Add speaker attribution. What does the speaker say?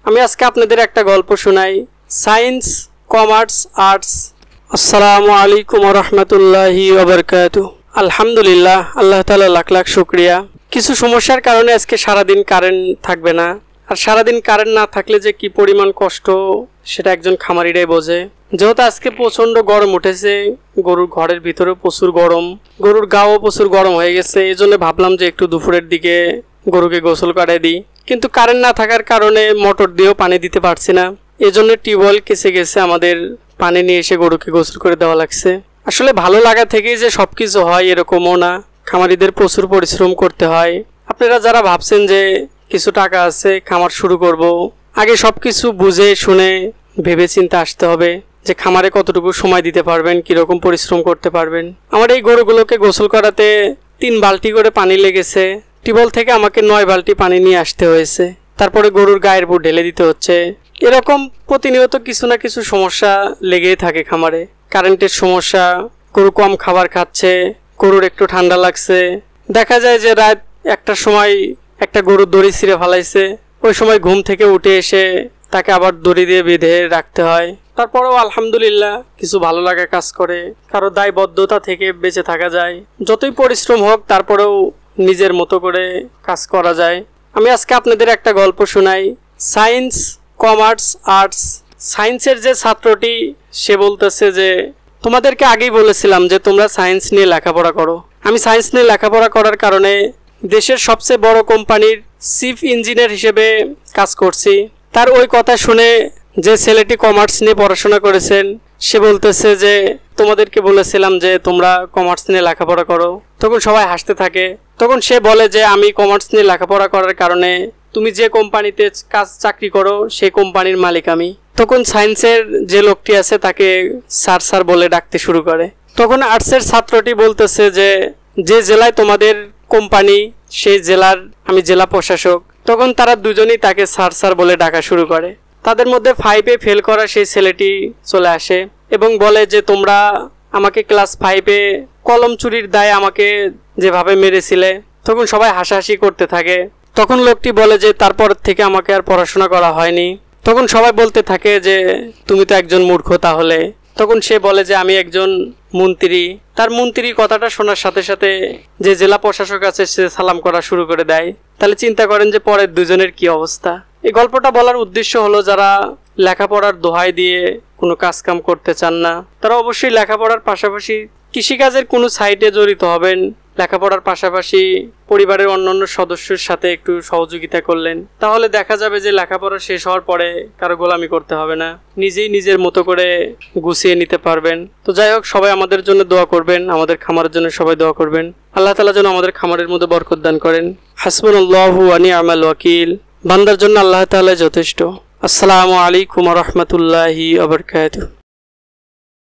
Speaker 1: আমি আজকে আপনাদের একটা গল্প শোনাই, সায়েন্স, কমার্স, আর্টস। আসসালামু আলাইকুম ওয়া রাহমাতুল্লাহি ওয়া বারাকাতুহু। আলহামদুলিল্লাহ, আল্লাহ তাআলা লাখ লাখ শুকরিয়া। কিছু সমস্যার কারণে আজকে সারাদিন কারেন্ট থাকবে না, আর সারাদিন কারেন্ট না থাকলে যে কি পরিমাণ কষ্ট সেটা একজন খামারিরাই বোঝে। যেহেতু আজকে প্রচণ্ড গরম উঠেছে, গরুর ঘরের ভিতরে প্রচুর গরম, গরুর গাও প্রচুর গরম হয়ে গেছে, এই জন্য ভাবলাম যে একটু দুপুরের দিকে গরুকে গোসল করাই দিই। কিন্তু কারেন্ট না থাকার কারণে মোটর দিয়েও পানি দিতে পারছি না, এজন্য টিউবওয়েল কেসে গেছে, আমাদের পানি নিয়ে এসে গরুকে গোসল করে দেওয়া লাগছে। আসলে ভালো লাগা থেকেই যে সব কিছু হয় এরকমও না, খামারিদের প্রচুর পরিশ্রম করতে হয়। আপনারা যারা ভাবছেন যে কিছু টাকা আছে খামার শুরু করব, আগে সব কিছু বুঝে শুনে ভেবে চিন্তে আসতে হবে যে খামারে কতটুকু সময় দিতে পারবেন, কীরকম পরিশ্রম করতে পারবেন। আমার এই গরুগুলোকে গোসল করাতে 3 বালতি করে পানি লেগেছে, টিউবওয়েল থেকে আমাকে 9 বালতি পানি নিয়ে আসতে হয়েছে, তারপরে গরুর গায়ের উপর ঢেলে দিতে হচ্ছে। এরকম প্রতিনিয়ত কিছু না কিছু সমস্যা লেগেই থাকে খামারে। কারেন্টের সমস্যা, গরু কম খাবার খাচ্ছে, গরুর একটু ঠান্ডা লাগছে, দেখা যায় যে রাত 1টার সময় একটা গরুর দড়ি ছিঁড়ে ফেলাইছে, ওই সময় ঘুম থেকে উঠে এসে তাকে আবার দড়ি দিয়ে বেঁধে রাখতে হয়। তারপরেও আলহামদুলিল্লাহ কিছু ভালো লাগা কাজ করে, কারো দায়বদ্ধতা থেকে বেঁচে থাকা যায়। যতই পরিশ্রম হোক তারপরেও নিজের মতো করে কাজ করা যায়। আমি আজকে আপনাদের একটা গল্প শোনাই, সায়েন্স, কমার্স, আর্টস। সায়েন্সের যে ছাত্রটি সে বলতেছে যে তোমাদেরকে আগেই বলেছিলাম যে তোমরা সায়েন্স নিয়ে লেখাপড়া করো। আমি সায়েন্স নিয়ে লেখাপড়া করার কারণে দেশের সবচেয়ে বড় কোম্পানির চিফ ইঞ্জিনিয়ার হিসেবে কাজ করছি। তার ওই কথা শুনে যে ছেলেটি কমার্স নিয়ে পড়াশোনা করেছেন সে বলতেছে যে তোমাদেরকে বলেছিলাম যে তোমরা কমার্স নিয়ে লেখাপড়া করো। তখন সবাই হাসতে থাকে। তখন সে বলে যে আমি কমার্স নিয়ে লেখাপড়া করার কারণে তুমি যে কোম্পানিতে চাকরি করো সেই কোম্পানির মালিক আমি। তখন সায়েন্সের যে লোকটি আছে তাকে স্যার স্যার বলে ডাকতে শুরু করে। তখন আর্টসের ছাত্রটি বলতেছে যে যে জেলায় তোমাদের কোম্পানি সেই জেলার আমি জেলা প্রশাসক। তখন তারা দুজনেই তাকে স্যার স্যার বলে ডাকা শুরু করে। তাদের মধ্যে 5-এ ফেল করা সেই ছেলেটি চলে আসে এবং বলে যে তোমরা আমাকে ক্লাস 5-এ কলম চুরির দায়ে আমাকে যেভাবে মেরেছিলে। তখন সবাই হাসাহাসি করতে থাকে। তখন লোকটি বলে যে তারপর থেকে আমাকে আর পড়াশোনা করা হয়নি। তখন সবাই বলতে থাকে যে তুমি তো একজন মূর্খ তাহলে। তখন সে বলে যে আমি একজন মন্ত্রী। তার মন্ত্রী কথাটা শোনার সাথে সাথে যে জেলা প্রশাসক আছে সে সালাম করা শুরু করে দেয়। তাহলে চিন্তা করেন যে পরের দুজনের কি অবস্থা। এই গল্পটা বলার উদ্দেশ্য হলো যারা লেখাপড়ার দোহাই দিয়ে কোনো কাজকাম করতে চান না তারা অবশ্যই লেখাপড়ার পাশাপাশি কৃষিকাজের কোনো সাইটে জড়িত হবেন। লেখাপড়ার পাশাপাশি পরিবারের অন্যান্য সদস্যের সাথে একটু সহযোগিতা করলেন, তাহলে দেখা যাবে যে লেখাপড়া শেষ হওয়ার পরে কারো গোলামি করতে হবে না, নিজেই নিজের মতো করে গুছিয়ে নিতে পারবেন। তো যাই হোক, সবাই আমাদের জন্য দোয়া করবেন, আমাদের খামারের জন্য সবাই দোয়া করবেন। আল্লাহ তাআলা যেন আমাদের খামারের মধ্যে বরকত দান করেন। হাসবুনাল্লাহু ওয়া নি'মাল ওয়াকিল। বান্দার জন্য আল্লাহ তাআলা যথেষ্ট। আসসালামু আলাইকুম ওয়া রাহমাতুল্লাহি ওয়া বারাকাতুহু।